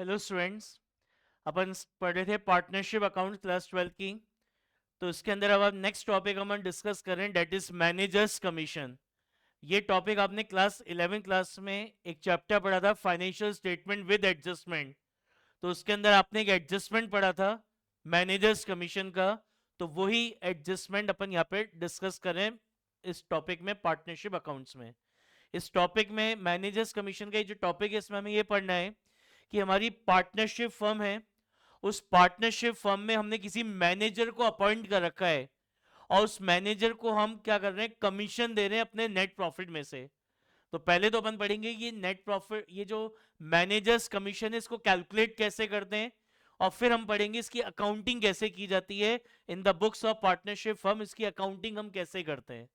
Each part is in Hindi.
Hello students. अपन पढ़ रहे थे पार्टनरशिप अकाउंट क्लास 12 की। तो इसके अंदर अब नेक्स्ट टॉपिक हम डिस्कस करें, डेट इज मैनेजर्स कमीशन। ये टॉपिक आपने क्लास 11 क्लास में एक चैप्टर पढ़ा था, फाइनेंशियल स्टेटमेंट विद एडजस्टमेंट। तो उसके अंदर आपने एक एडजस्टमेंट पढ़ा था मैनेजर्स कमीशन का। तो वही एडजस्टमेंट अपन यहाँ पे डिस्कस करें इस टॉपिक में, पार्टनरशिप अकाउंट्स में। इस टॉपिक में मैनेजर्स कमीशन का जो टॉपिक है, इसमें हमें ये पढ़ना है कि हमारी पार्टनरशिप फर्म है, उस पार्टनरशिप फर्म में हमने किसी मैनेजर को अपॉइंट कर रखा है, और उस मैनेजर को हम क्या कर रहे हैं, कमीशन दे रहे हैं अपने नेट प्रॉफिट में से। तो पहले तो अपन पढ़ेंगे कि नेट प्रॉफिट, ये जो मैनेजर्स कमीशन है, इसको कैलकुलेट कैसे करते हैं, और फिर हम पढ़ेंगे इसकी अकाउंटिंग कैसे की जाती है in the books of partnership firm. इसकी अकाउंटिंग हम कैसे करते हैं।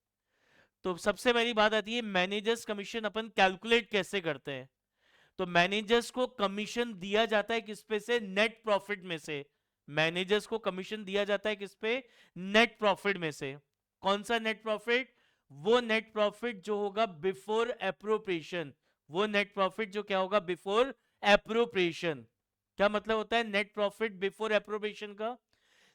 तो सबसे पहली बात आती है मैनेजर्स कमीशन अपन कैलकुलेट कैसे करते हैं। तो मैनेजर्स को कमीशन दिया जाता है किस पे से, नेट प्रॉफिट में से। मैनेजर्स को कमीशन दिया जाता है किस पे, नेट प्रॉफिट में से। कौन सा नेट प्रॉफिट? वो नेट प्रॉफिट जो होगा बिफोर एप्रोप्रिएशन। वो नेट प्रॉफिट जो क्या होगा, बिफोर एप्रोप्रिएशन। क्या मतलब होता है नेट प्रॉफिट बिफोर एप्रोप्रिएशन का?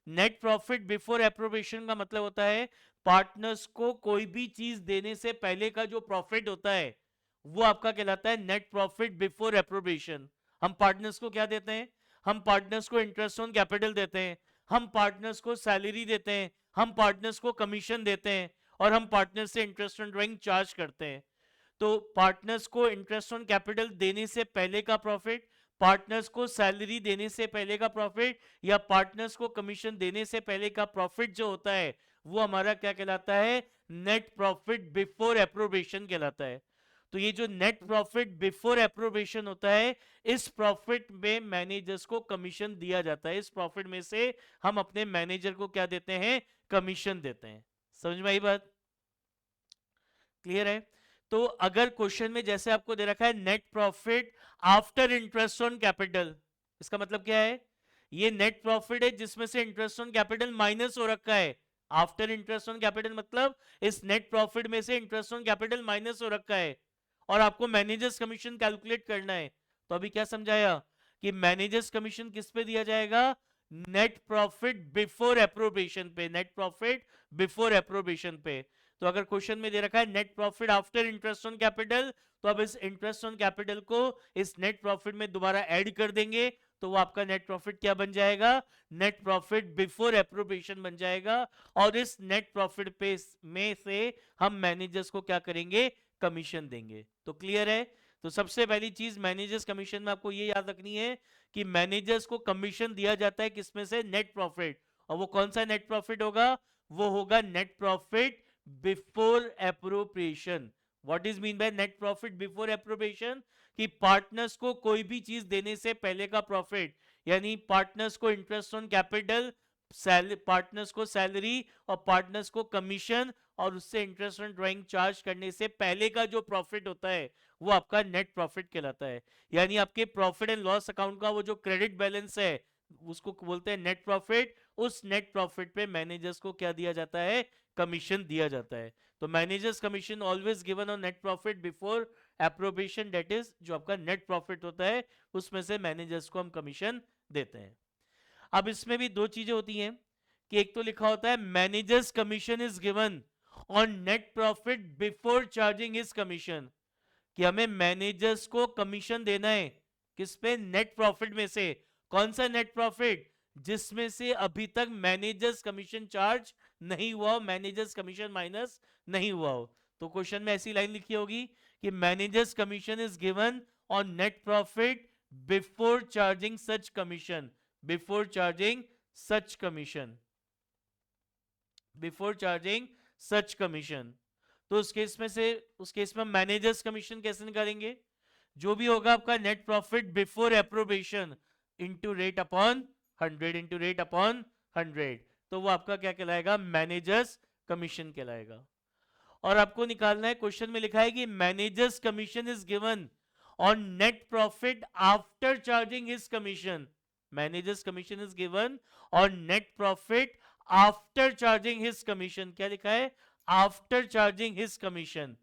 नेट प्रॉफिट बिफोर एप्रोप्रिएशन का मतलब होता है पार्टनर्स को कोई भी चीज देने से पहले का जो प्रॉफिट होता है, वो आपका कहलाता है नेट प्रॉफिट बिफोर एप्रोप्रिएशन। हम पार्टनर्स को क्या देते हैं? हम पार्टनर्स को इंटरेस्ट ऑन कैपिटल देते हैं, हम पार्टनर्स को सैलरी देते हैं, हम पार्टनर्स को कमीशन देते हैं, और हम पार्टनर्स से इंटरेस्ट ऑन ड्राइंग चार्ज करते हैं। तो पार्टनर्स को इंटरेस्ट ऑन कैपिटल देने से पहले का प्रॉफिट, पार्टनर्स को सैलरी देने से पहले का प्रॉफिट, या पार्टनर्स को कमीशन देने से पहले का प्रॉफिट जो होता है, वो हमारा क्या कहलाता है, नेट प्रॉफिट बिफोर एप्रोबेशन कहलाता है। तो ये जो नेट प्रॉफिट बिफोर एप्रोबेशन होता है, इस प्रॉफिट में मैनेजर्स को कमीशन दिया जाता है। इस प्रॉफिट में से हम अपने मैनेजर को क्या देते हैं, कमीशन देते हैं। समझ में आई बात? क्लियर है? तो अगर क्वेश्चन में जैसे आपको दे रखा है net profit after interest on capital, इसका मतलब क्या है? ये नेट प्रॉफिट है जिसमें से इंटरेस्ट ऑन कैपिटल माइनस हो रखा है। आफ्टर इंटरेस्ट ऑन कैपिटल मतलब इस नेट प्रॉफिट में से इंटरेस्ट ऑन कैपिटल माइनस हो रखा है, और आपको मैनेजर्स कमीशन कैलकुलेट करना है। तो अभी क्या समझाया कि मैनेजर्स कमीशन किस पे दिया जाएगा, नेट प्रॉफिट बिफोर एप्रोबेशन पे। नेट प्रॉफिट बिफोर एप्रोबेशन पे। तो अगर क्वेश्चन में दे रखा है net profit after interest on capital, तो अब इस इंटरेस्ट ऑन कैपिटल को इस नेट प्रॉफिट में दोबारा ऐड कर देंगे, तो वो आपका नेट प्रॉफिट क्या बन जाएगा, नेट प्रॉफिट बिफोर एप्रोप्रिएशन बन जाएगा। और इस नेट प्रॉफिट पे में से हम मैनेजर्स को क्या करेंगे, कमीशन देंगे। तो क्लियर है? तो सबसे पहली चीज मैनेजर्स कमीशन में आपको ये याद रखनी है कि मैनेजर्स को कमीशन दिया जाता है किसमें से, नेट प्रॉफिट। और वो कौन सा नेट प्रॉफिट होगा, वो होगा net profit before appropriation. What is mean by net profit before appropriation? कि पार्टनर्स को कोई भी चीज देने से पहले का प्रॉफिट, यानी पार्टनर्स को इंटरेस्ट ऑन कैपिटल, पार्टनर्स को सैलरी, और पार्टनर्स को कमीशन, और उससे इंटरेस्ट ऑन ड्राइंग चार्ज करने से पहले का जो प्रॉफिट होता है, वो आपका नेट प्रॉफिट कहलाता है। यानी आपके प्रॉफिट एंड लॉस अकाउंट का वो जो क्रेडिट बैलेंस है, उसको बोलते हैं नेट प्रॉफिट। उस नेट प्रॉफिट पे मैनेजर्स को क्या दिया जाता है, कमीशन दिया जाता है। तो managers commission always given on net profit before appropriation, that is जो आपका नेट प्रॉफिट होता है, उसमें से मैनेजर्स को हम कमीशन देते हैं। अब इसमें भी दो चीजें होती हैं कि एक तो लिखा होता है managers commission is given on net profit before charging his commission, कि हमें मैनेजर्स को कमीशन देना है किस पे, नेट प्रॉफिट में से। कौन सा नेट प्रॉफिट? जिसमें से अभी तक मैनेजर्स कमीशन चार्ज नहीं हुआ हो, मैनेजर्स कमीशन माइनस नहीं हुआ हो। तो क्वेश्चन में ऐसी लाइन लिखी होगी कि managers commission is given on net profit before charging such commission. Before charging such commission, before charging such commission. तो उस केस में से, उस केस में मैनेजर्स कमीशन कैसे निकालेंगे? जो भी होगा आपका net profit before appropriation into rate upon 100, into rate upon 100, तो वो आपका क्या कहलाएगा, मैनेजर्स कमीशन कहलाएगा। और आपको निकालना है, क्वेश्चन में लिखा है कि managers commission is given on net profit after charging his commission. Managers commission is given on net profit after charging his commission. क्या लिखा है, आफ्टर चार्जिंग हिज कमीशन।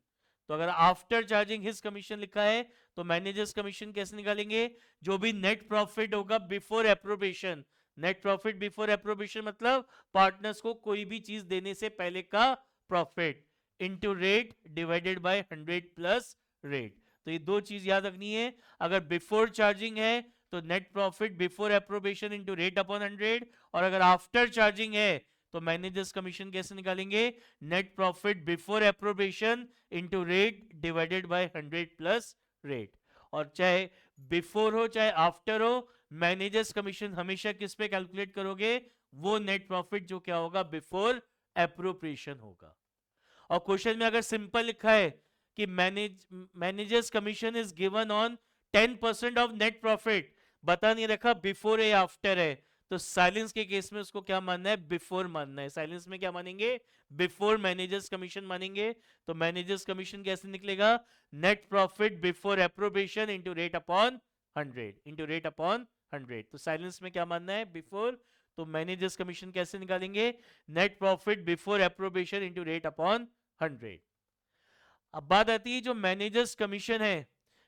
तो अगर आफ्टर चार्जिंग हिज कमीशन लिखा है तो मैनेजर्स कमीशन कैसे निकालेंगे? जो भी नेट प्रॉफिट होगा बिफोर एप्रोबेशन, नेट प्रॉफिट बिफोर एप्रोबेशन मतलब पार्टनर्स को कोई भी चीज देने से पहले का profit into rate divided by 100 plus rate. तो ये दो चीज याद रखनी है। अगर बिफोर चार्जिंग है तो net profit before appropriation into rate upon 100, और अगर आफ्टर चार्जिंग है तो मैनेजर्स कमीशन कैसे निकालेंगे? Net profit before appropriation into rate divided by 100 plus rate. और चाहे बिफोर हो चाहे आफ्टर हो, मैनेजर्स कमीशन हमेशा किस पे कैलकुलेट करोगे? वो नेट प्रॉफिट जो क्या होगा? बिफोर एप्रोप्रिएशन होगा। और क्वेश्चन में अगर सिंपल लिखा है कि managers commission is given on 10% of net profit, बता नहीं रखा बिफोर है या आफ्टर है, तो साइलेंस के केस में उसको क्या मानना है? बिफोर मानना है। साइलेंस में क्या मानेंगे? बिफोर मैनेजर्स कमीशन मानेंगे। तो मैनेजर्स कमीशन कैसे निकलेगा? Net profit before appropriation into rate upon 100 into rate upon 100। तो साइलेंस में क्या मानना है? बिफोर। तो मैनेजर्स कमीशन कैसे निकालेंगे? Net profit before appropriation into rate upon 100। अब बात आती है जो मैनेजर्स कमीशन है,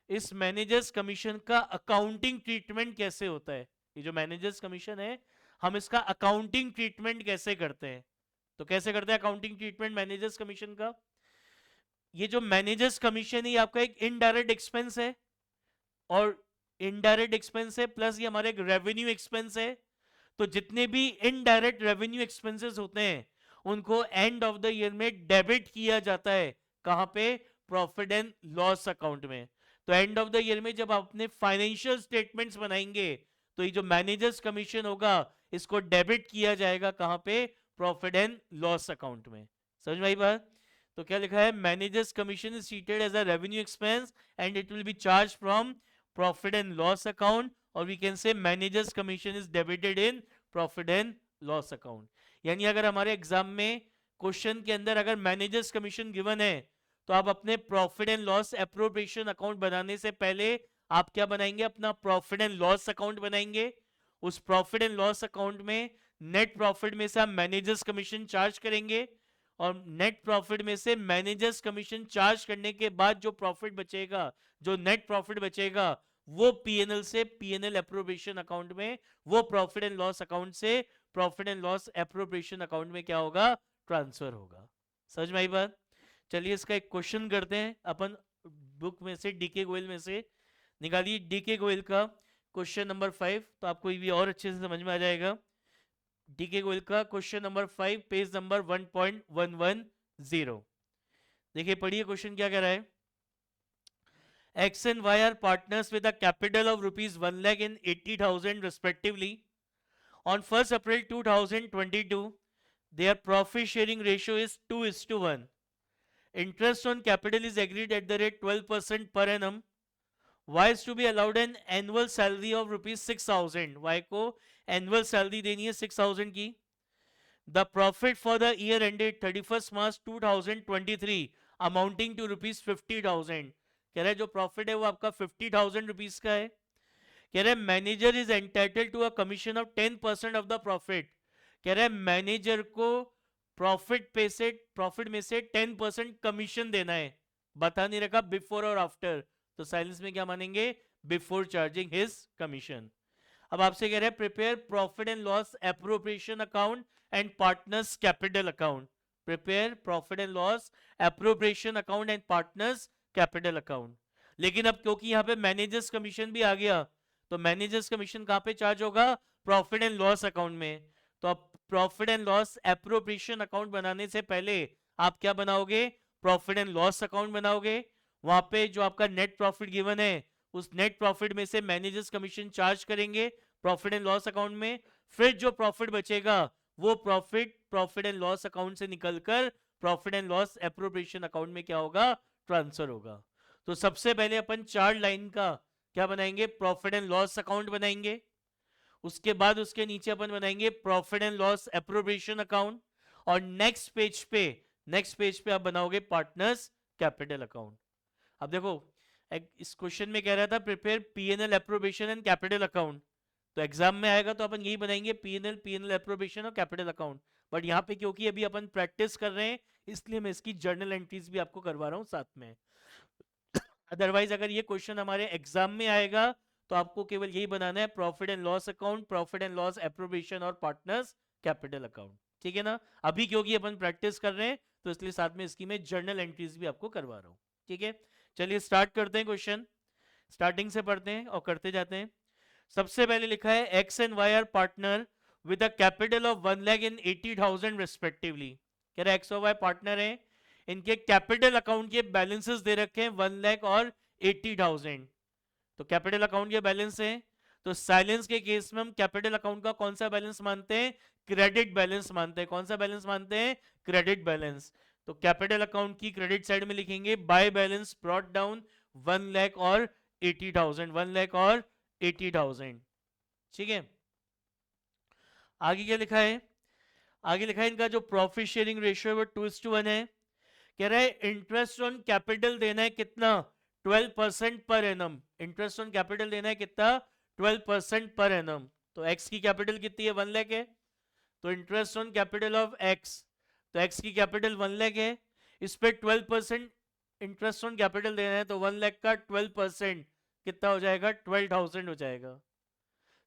इस मैनेजर्स कमीशन का अकाउंटिंग ट्रीटमेंट कैसे होता है? ये जो मैनेजर्स कमीशन है, हम इसका अकाउंटिंग ट्रीटमेंट कैसे करते हैं? तो कैसे करते हैं अकाउंटिंग ट्रीटमेंट मैनेजर्स कमीशन का? ये जो मैनेजर्स कमीशन है, ये आपका एक इनडायरेक्ट एक्सपेंस है, और इनडायरेक्ट एक्सपेंस है प्लस ये हमारे एक रेवेन्यू एक्सपेंस है। तो जितने भी इनडायरेक्ट रेवेन्यू एक्सपेंसेस होते हैं उनको एंड ऑफ द ईयर में डेबिट किया जाता है। कहां पे? प्रॉफिट एंड लॉस अकाउंट में। तो एंड ऑफ द ईयर में जब आप अपने फाइनेंशियल स्टेटमेंट्स बनाएंगे तो ये जो मैनेजर्स कमीशन होगा इसको डेबिट किया जाएगा। कहां पे? प्रॉफिट एंड लॉस अकाउंट में। समझ में आई बात? तो क्या लिखा है? Managers commission is treated as a revenue expense and it will be charge from profit and loss account, और we can say managers commission is debited in profit and loss account. यानी अगर हमारे एग्जाम में क्वेश्चन के अंदर अगर मैनेजर्स कमीशन गिवन है तो आप अपने profit and loss appropriation account बनाने से पहले आप क्या बनाएंगे? अपना प्रॉफिट एंड लॉस अकाउंट बनाएंगे। उस प्रॉफिट एंड लॉस अकाउंट में नेट प्रॉफिट में से आप मैनेजर्स कमीशन चार्ज करेंगे, और नेट प्रॉफिट में से मैनेजर्स कमीशन चार्ज करने के बाद जो प्रॉफिट बचेगा, जो नेट प्रॉफिट बचेगा, वो पीएनएल से पीएनएल एप्रोप्रिएशन अकाउंट में, वो प्रॉफिट एंड लॉस अकाउंट से profit and loss appropriation account में क्या होगा? ट्रांसफर होगा। समझ में आई बात? चलिए इसका एक क्वेश्चन करते हैं अपन बुक में से, डीके गोयल में से। निकालिए डीके गोयल का क्वेश्चन नंबर 5, तो आपको ये भी और अच्छे से समझ में आ जाएगा। डीके गोयल का क्वेश्चन नंबर 5, पेज नंबर 1.110। देखिए पढ़िए क्वेश्चन क्या कह रहा है। X and Y are partners with a capital of rupees 1,80,000 respectively. On 1st April 2022, their profit sharing ratio is 2:1. Interest on capital is agreed at the rate 12% per annum. Y is to be allowed an annual salary of rupees 6,000. Y को annual salary देनी है 6,000 की. The profit for the year ended 31st March 2023 amounting to rupees 50,000. कह रहा है जो प्रॉफिट है वो आपका 50,000 रुपीज का है। कह रहा है manager is entitled to a commission of 10% of the profit. कह रहा है मैनेजर को प्रॉफिट में से 10% कमीशन देना है। बता नहीं रखा बिफोर और आफ्टर, तो साइलेंस में क्या मानेंगे? Before charging his commission. अब आपसे कह रहा है prepare profit and loss appropriation account and partners capital account. Prepare profit and loss appropriation account and partners capital account. लेकिन अब क्योंकि यहाँ पे मैनेजर्स कमीशन भी आ गया, तो मैनेजर्स कमीशन कहाँ पे चार्ज होगा? प्रॉफिट एंड लॉस अकाउंट में। तो अब profit and loss appropriation account बनाने से पहले आप क्या बनाओगे? प्रॉफिट एंड लॉस अकाउंट बनाओगे। वहां पे जो आपका नेट प्रॉफिट गिवन है उस नेट प्रॉफिट में से मैनेजर्स कमीशन चार्ज करेंगे प्रॉफिट एंड लॉस अकाउंट में। फिर जो प्रॉफिट बचेगा वो प्रॉफिट एंड लॉस अकाउंट से निकलकर profit and loss appropriation account में क्या होगा? ट्रांसफर होगा। तो सबसे पहले अपन 4 लाइन का क्या बनाएंगे? प्रॉफिट एंड लॉस अकाउंट बनाएंगे। उसके बाद उसके नीचे अपन बनाएंगे profit and loss appropriation account, और नेक्स्ट पेज पे आप बनाओगे पार्टनर्स कैपिटल अकाउंट। अब देखो इस क्वेश्चन में कह रहा था prepare PNL appropriation and capital account, तो एग्जाम में आएगा तो अपन यही बनाएंगे पीएनएल एप्रोप्रिएशन और कैपिटल अकाउंट। बट यहाँ पे क्योंकि अभी अपन प्रैक्टिस कर रहे हैं इसलिए मैं इसकी जर्नल एंट्रीज भी आपको करवा रहा हूँ साथ में। अदरवाइज अगर ये क्वेश्चन हमारे एग्जाम में आएगा तो आपको केवल यही बनाना है, profit and loss account, profit and loss appropriation और पार्टनर्स कैपिटल अकाउंट, ठीक है ना। अभी क्योंकि अपन प्रैक्टिस कर रहे हैं तो इसलिए साथ में इसकी मैं जर्नल एंट्रीज भी आपको करवा रहा हूँ, ठीक है। चलिए स्टार्ट करते हैं, क्वेश्चन स्टार्टिंग से पढ़ते हैं और करते जाते हैं। सबसे पहले लिखा है X and Y are partner with a capital of 1 lakh and 80,000 respectively. कह रहा है एक्स और वाई पार्टनर है, इनके कैपिटल अकाउंट के बैलेंसेस दे रखे हैं 1 लाख और 80,000। तो कैपिटल अकाउंट के बैलेंस है, तो साइलेंस के केस में हम कैपिटल अकाउंट का कौन सा बैलेंस मानते हैं, क्रेडिट बैलेंस मानते हैं। कौन सा बैलेंस मानते हैं, क्रेडिट बैलेंस। तो कैपिटल अकाउंट की क्रेडिट साइड में लिखेंगे by balance brought down 1 lakh और 80,000, 1 लाख और 80,000, ठीक है। आगे क्या लिखा है, आगे लिखा है इनका जो प्रॉफिट शेयरिंग रेशियो है वो 2:1 है। कह रहा है इंटरेस्ट ऑन कैपिटल देना है कितना, 12% per annum. Interest on capital देना है कितना, 12% पर एनम। तो एक्स की कैपिटल कितनी है, 1 लाख है, तो interest on capital of x, तो एक्स की कैपिटल 1 लाख है, इस पे 12% इंटरेस्ट ऑन कैपिटल देना है, तो 1 लाख का 12% कितना हो जाएगा, 12,000 हो जाएगा।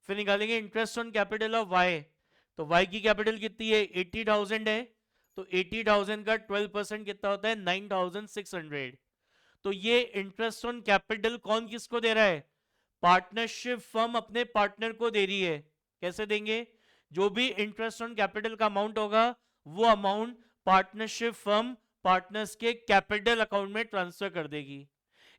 फिर निकालेंगे interest on capital of Y, तो वाई की कैपिटल कितनी है, 80,000 है, तो 80,000 का 12% कितना होता है, 9,600। तो ये इंटरेस्ट ऑन कैपिटल कौन किसको दे रहा है, पार्टनरशिप फर्म अपने पार्टनर को दे रही है। कैसे देंगे, जो भी इंटरेस्ट ऑन कैपिटल का अमाउंट होगा वो अमाउंट पार्टनरशिप फर्म पार्टनर्स के कैपिटल अकाउंट में ट्रांसफर कर देगी।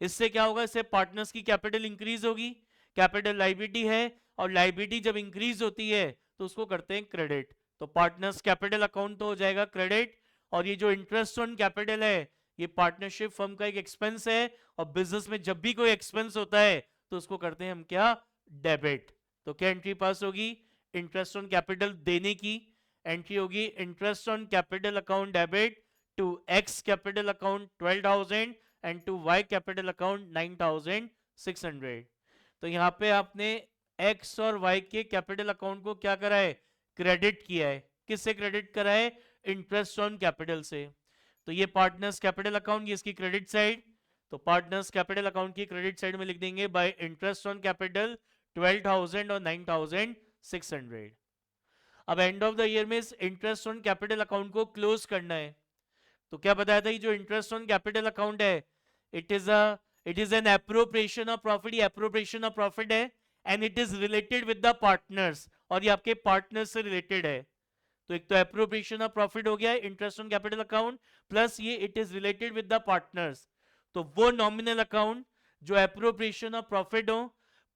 इससे क्या होगा, इससे पार्टनर्स की कैपिटल इंक्रीज होगी, कैपिटल लाइबिलिटी है, और लाइबिलिटी जब इंक्रीज होती है तो उसको करते हैं क्रेडिट। तो पार्टनर्स कैपिटल अकाउंट तो हो जाएगा क्रेडिट, और ये जो इंटरेस्ट ऑन कैपिटल है ये पार्टनरशिप फर्म का एक एक्सपेंस है, और बिजनेस में जब भी कोई एक्सपेंस होता है तो उसको करते हैं हम क्या, डेबिट। तो क्या एंट्री पास होगी, इंटरेस्ट ऑन कैपिटल देने की एंट्री होगी interest on capital account debit to X capital account 12,000 and to Y capital account 9,600। तो यहाँ पे आपने एक्स और वाई के कैपिटल अकाउंट को क्या करा है, क्रेडिट किया है। किससे क्रेडिट करा है, इंटरेस्ट ऑन कैपिटल से। तो ये पार्टनर्स कैपिटल अकाउंट, ये इसकी क्रेडिट साइड, तो पार्टनर्स कैपिटल अकाउंट की क्रेडिट साइड में लिख देंगे बाय इंटरेस्ट ऑन कैपिटल 12,000 और 9,600। अब एंड ऑफ द ईयर में इस इंटरेस्ट ऑन कैपिटल अकाउंट को क्लोज करना है। तो क्या बताया था, जो इंटरेस्ट ऑन कैपिटल अकाउंट है it is an appropriation of profit, ये एप्रोप्रिएशन ऑफ प्रॉफिट है, and it is related with the partners, और ये आपके पार्टनर्स से रिलेटेड है। तो एक तो एप्रोप्रिएशन ऑफ प्रॉफिट हो गया interest on capital account, plus ये it is related with the partners. तो वो नॉमिनल अकाउंट जो एप्रोप्रिएशन ऑफ प्रॉफिट हो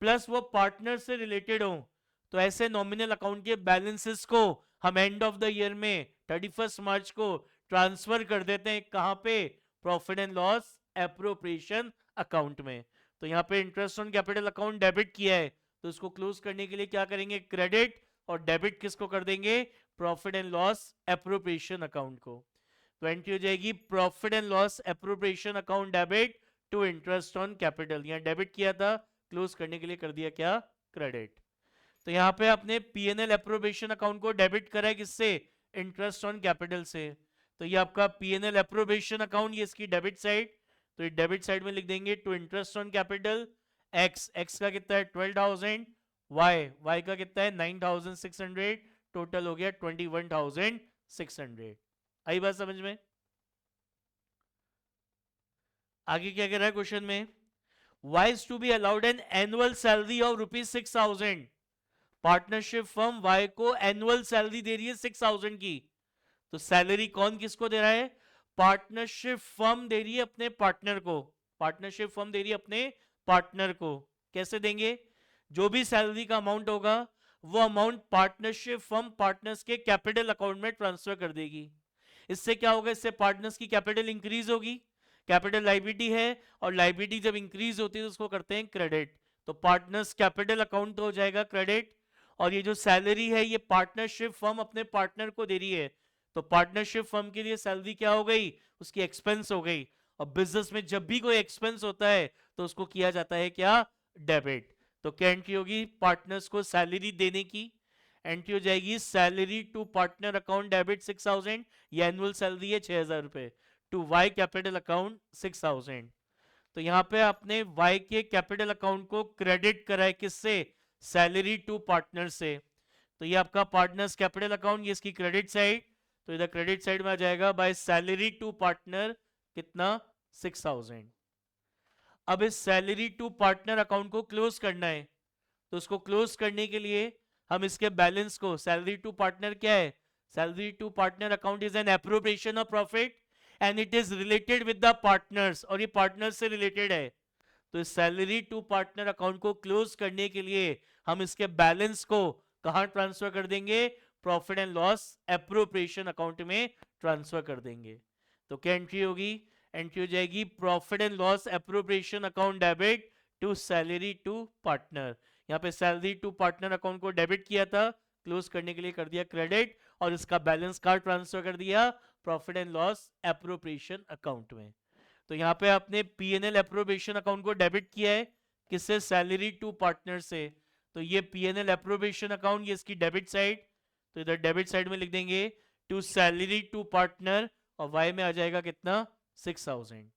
प्लस वो पार्टनर से रिलेटेड हो, तो ऐसे नॉमिनल अकाउंट के बैलेंसेस को हम एंड ऑफ द ईयर में 31 मार्च को ट्रांसफर कर देते हैं कहां पे, profit and loss appropriation account में। तो यहाँ पे interest on capital account debit किया है, तो इसको क्लोज करने के लिए क्या करेंगे, क्रेडिट, और डेबिट किसको कर देंगे, profit and loss appropriation account को। तो एंट्री हो जाएगी profit and loss appropriation account debit to interest on capital. यहाँ डेबिट किया था, क्लोज करने के लिए कर दिया क्या, क्रेडिट। तो यहाँ पे आपने पीएनएल एप्रोप्रिएशन अकाउंट को डेबिट करा है किससे, इंटरेस्ट ऑन कैपिटल से। तो ये आपका पीएनएल एप्रोप्रिएशन अकाउंट, ये इसकी डेबिट साइड, तो ये डेबिट साइड में लिख देंगे to interest on capital X का कितना है 12,000, वाई का कितना है 9,600, टोटल हो गया 21,600। आई बात समझ में। आगे क्या कह रहा है क्वेश्चन में, Y is to be allowed an annual salary of ₹6,000। Partnership firm Y को एनुअल सैलरी दे रही है 6,000 की। तो सैलरी कौन किसको दे रहा है, पार्टनरशिप फर्म दे रही है अपने पार्टनर को, पार्टनरशिप फर्म दे रही है अपने पार्टनर को। कैसे देंगे, जो भी सैलरी का अमाउंट होगा वो अमाउंट पार्टनरशिप फर्म पार्टनर्स के कैपिटल अकाउंट में ट्रांसफर कर देगी। इससे क्या होगा, इससे पार्टनर्स की कैपिटल इंक्रीज होगी, कैपिटल लाइबिलिटी है, और लाइबिलिटी जब इंक्रीज होती है तो उसको करते हैं क्रेडिट। तो पार्टनर्स कैपिटल अकाउंट तो हो जाएगा क्रेडिट, और ये जो सैलरी है ये पार्टनरशिप फर्म अपने पार्टनर को दे रही है, तो पार्टनरशिप फर्म के लिए सैलरी क्या हो गई, उसकी एक्सपेंस हो गई। और बिजनेस में जब भी कोई एक्सपेंस होता है तो उसको किया जाता है क्या, डेबिट। तो क्या एंट्री होगी, पार्टनर्स को सैलरी देने की एंट्री हो जाएगी salary to partner account debit 6,000, ये एनुअल सैलरी है 6,000 रुपए, टू वाई कैपिटल अकाउंट 6,000। तो यहाँ पे आपने वाई के कैपिटल अकाउंट को क्रेडिट करा है किससे, सैलरी टू पार्टनर से। तो ये आपका पार्टनर्स कैपिटल अकाउंट, ये इसकी क्रेडिट साइड, तो इधर क्रेडिट साइड में आ जाएगा बाय सैलरी टू पार्टनर कितना 6000। अब इस सैलरी टू पार्टनर अकाउंट को क्लोज करना है, तो उसको क्लोज करने के लिए हम इसके बैलेंस को, सैलरी टू पार्टनर क्या है, salary to partner account is an appropriation of profit and it is related with the partners, और ये पार्टनर से रिलेटेड है। तो इस सैलरी टू पार्टनर अकाउंट को क्लोज करने के लिए हम इसके बैलेंस को कहां ट्रांसफर कर देंगे, profit and loss appropriation account में ट्रांसफर कर देंगे। तो क्या एंट्री होगी, एंट्री हो जाएगी profit and loss appropriation account debit to salary to partner. यहाँ पे सैलरी टू पार्टनर अकाउंट को डेबिट किया था, क्लोज करने के लिए कर दिया क्रेडिट, और इसका बैलेंस कार्ड ट्रांसफर कर दिया profit and loss appropriation account में। तो यहाँ पे आपने पीएनएल एप्रोप्रिएशन अकाउंट को डेबिट किया है किससे, सैलरी टू पार्टनर से। तो ये पीएनएल एप्रोप्रिएशन अकाउंट, ये इसकी डेबिट साइड, तो इधर डेबिट साइड में लिख देंगे टू सैलरी टू पार्टनर, और वाई में आ जाएगा कितना 6000।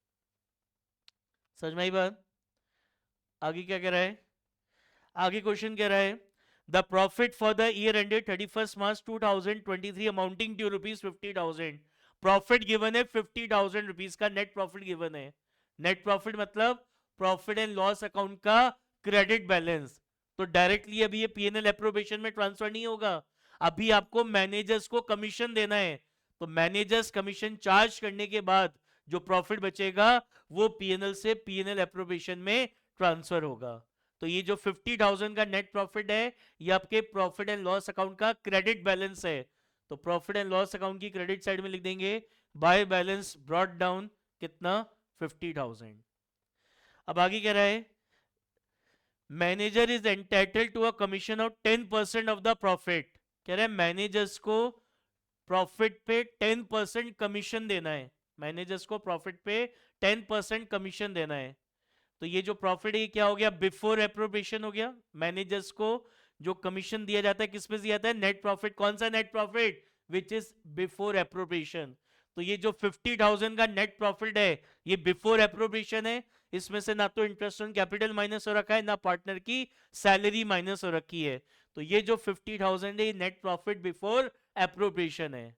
समझ में आई बात। आगे क्या कह रहा है, आगे क्वेश्चन कह रहा है the profit for the year ended 31 March 2023 amounting to ₹50,000। Profit given है 50,000 रुपीज का, नेट प्रॉफिट गिवन है। नेट प्रॉफिट मतलब प्रॉफिट एंड लॉस अकाउंट का क्रेडिट बैलेंस। तो डायरेक्टली अभी ये पीएनएल एप्रोप्रिएशन में ट्रांसफर नहीं होगा, अभी आपको मैनेजर्स को कमीशन देना है। तो मैनेजर्स कमीशन चार्ज करने के बाद जो प्रॉफिट बचेगा वो पीएनएल से पीएनएल एप्रोप्रिएशन में ट्रांसफर होगा। तो ये जो 50,000 का नेट प्रॉफिट है ये आपके प्रॉफिट एंड लॉस अकाउंट का क्रेडिट बैलेंस है। तो प्रॉफिट एंड लॉस अकाउंट की क्रेडिट साइड में लिख देंगे बाय बैलेंस ब्रॉट डाउन कितना 50,000। अब आगे कह रहा है manager is entitled to a commission of 10% of the profit. कह रहे हैं मैनेजर्स को प्रॉफिट पे 10% कमीशन देना है, मैनेजर्स को प्रॉफिट पे 10% कमीशन देना है। तो ये जो प्रॉफिट है ये क्या हो गया, बिफोर एप्रोप्रिएशन हो गया। मैनेजर्स को जो कमीशन दिया जाता है किस पे दिया जाता है, नेट प्रॉफिट। कौन सा net profit, which is before appropriation. तो ये जो 50,000 का नेट प्रॉफिट है ये बिफोर एप्रोप्रिएशन है, इसमें से ना तो इंटरेस्ट ऑन कैपिटल माइनस हो रखा है ना पार्टनर की सैलरी माइनस हो रखी है। तो ये जो 50,000 है ये नेट प्रॉफिट बिफोर एप्रोप्रिएशन है।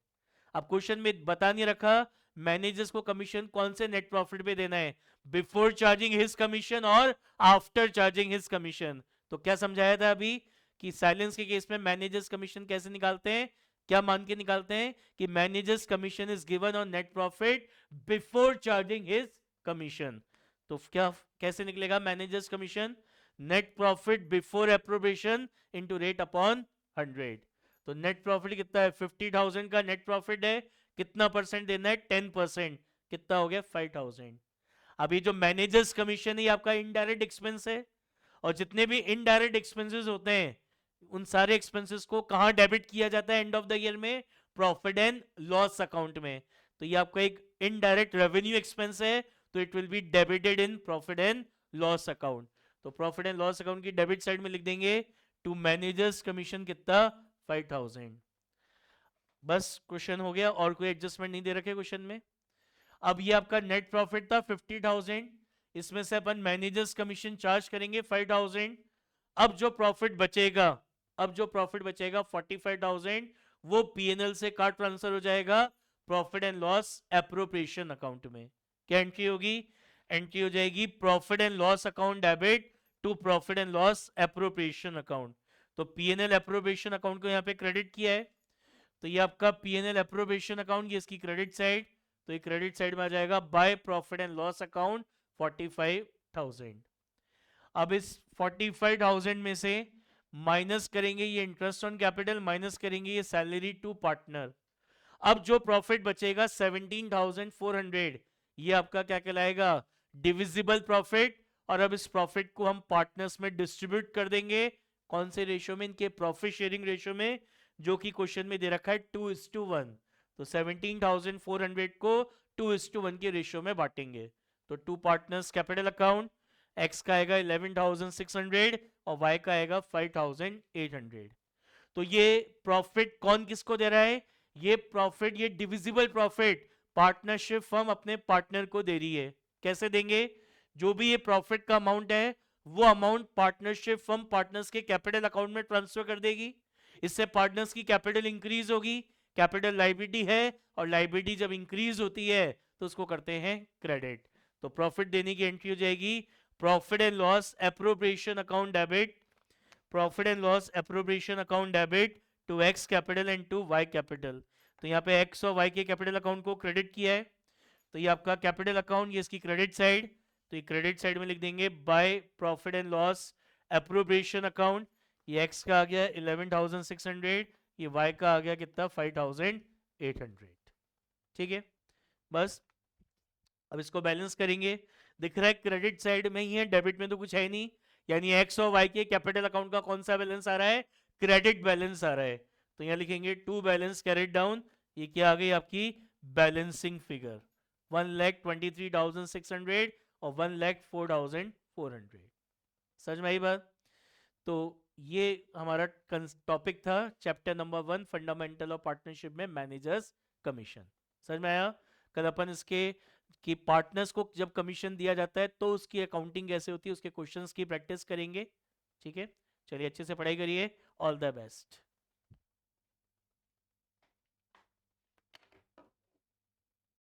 अब क्वेश्चन में बता नहीं रखा मैनेजर्स को कमीशन कौन से नेट प्रॉफिट पे देना है, बिफोर चार्जिंग हिज कमीशन और आफ्टर चार्जिंग हिज कमीशन। तो क्या समझाया था अभी कि साइलेंस के केस में मैनेजर्स कमीशन कैसे निकालते हैं, क्या मान के निकालते हैं कि managers commission is given on net profit before charging his commission. तो क्या कैसे निकलेगा managers commission, net profit before appropriation into rate upon 100। तो नेट प्रॉफिट कितना है, 50,000 का नेट प्रॉफिट है, कितना परसेंट देना है 10%, कितना हो गया 5,000। अभी जो मैनेजर्स कमीशन है आपका इनडायरेक्ट एक्सपेंस है, और जितने भी इनडायरेक्ट एक्सपेंसेस होते हैं उन सारे एक्सपेंसेस को कहां डेबिट किया जाता है एंड ऑफ द ईयर में, प्रॉफिट एंड लॉस अकाउंट में। तो ये आपका एक इनडायरेक्ट रेवेन्यू एक्सपेंस है, तो it will be debited in profit and loss account. तो प्रॉफिट एंड लॉस अकाउंट की डेबिट साइड में लिख देंगे टू मैनेजर्स कमीशन कितना 5,000। बस क्वेश्चन हो गया, और कोई एडजस्टमेंट नहीं दे रखे क्वेश्चन में। अब ये आपका नेट प्रॉफिट था 50,000, इसमें से अपन मैनेजर्स कमीशन चार्ज करेंगे 5,000। अब जो प्रॉफिट बचेगा, अब जो प्रॉफिट बचेगा 45,000 वो पीएनएल से कार्ड ट्रांसफर हो जाएगा profit and loss appropriation account में। क्या एंट्री होगी, एंट्री हो जाएगी profit and loss account debit to profit and loss appropriation account. तो पीएनएल एप्रोप्रिएशन अकाउंट को यहाँ पे क्रेडिट किया है, तो ये आपका पीएनएल एप्रोप्रिएशन अकाउंट, ये इसकी क्रेडिट साइड, तो ये क्रेडिट साइड में आ जाएगा by profit and loss account 45,000। अब इस 45,000 में से माइनस करेंगे ये इंटरेस्ट ऑन कैपिटल, माइनस करेंगे ये सैलरी टू पार्टनर। अब जो प्रॉफिट बचेगा 17,400 ये आपका क्या कहलाएगा, डिविजिबल प्रॉफिट। और अब इस प्रॉफिट को हम पार्टनर्स में डिस्ट्रीब्यूट कर देंगे, कौन से रेशियो में, इनके प्रॉफिट शेयरिंग रेशियो में, जो कि क्वेश्चन में दे रखा है 2:1। तो 17,400 को 2:1 के रेशियो में बांटेंगे। तो to partners capital account, X का आएगा 11,600 और वाई का आएगा 5,800। तो ये प्रॉफिट कौन किसको दे रहा है, ये प्रॉफिट, ये डिविजिबल प्रॉफिट पार्टनरशिप फर्म अपने पार्टनर को दे रही है। कैसे देंगे, जो भी ये प्रॉफिट का अमाउंट है वो अमाउंट पार्टनरशिप फर्म पार्टनर्स के कैपिटल अकाउंट में ट्रांसफर कर देगी। इससे पार्टनर्स की कैपिटल इंक्रीज होगी, कैपिटल लाइबिलिटी है, और लाइबिलिटी जब इंक्रीज होती है तो उसको करते हैं क्रेडिट। तो प्रॉफिट देने की एंट्री हो जाएगी profit and loss appropriation account debit, profit and loss appropriation account debit to X capital and to Y capital. तो यहाँ पे एक्स और वाई के कैपिटल अकाउंट को क्रेडिट किया है, तो ये आपका कैपिटल अकाउंट, ये इसकी क्रेडिट साइड, तो ये क्रेडिट साइड में लिख देंगे by profit and loss appropriation account. ये एक्स का आ गया 11,600, ये वाई का आ गया कितना 5,800। ठीक है, बस अब इसको बैलेंस करेंगे। दिख रहा है क्रेडिट साइड में ही है, डेबिट में तो कुछ है नहीं, यानी एक्स और वाई के कैपिटल अकाउंट का कौन सा बैलेंस आ रहा है, क्रेडिट बैलेंस आ रहा है। तो यहाँ लिखेंगे टू बैलेंस कैरिड डाउन, ये क्या आ गई आपकी बैलेंसिंग फिगर 1,23,600 और 1,04,400। समझ में आई बात? तो ये हमारा टॉपिक था chapter number 1 fundamental of partnership में मैनेजर्स कमीशन। समझ में आया? कल अपन इसके कि पार्टनर्स को जब कमीशन दिया जाता है तो उसकी अकाउंटिंग कैसे होती है उसके क्वेश्चंस की प्रैक्टिस करेंगे। ठीक है, चलिए अच्छे से पढ़ाई करिए, ऑल द बेस्ट।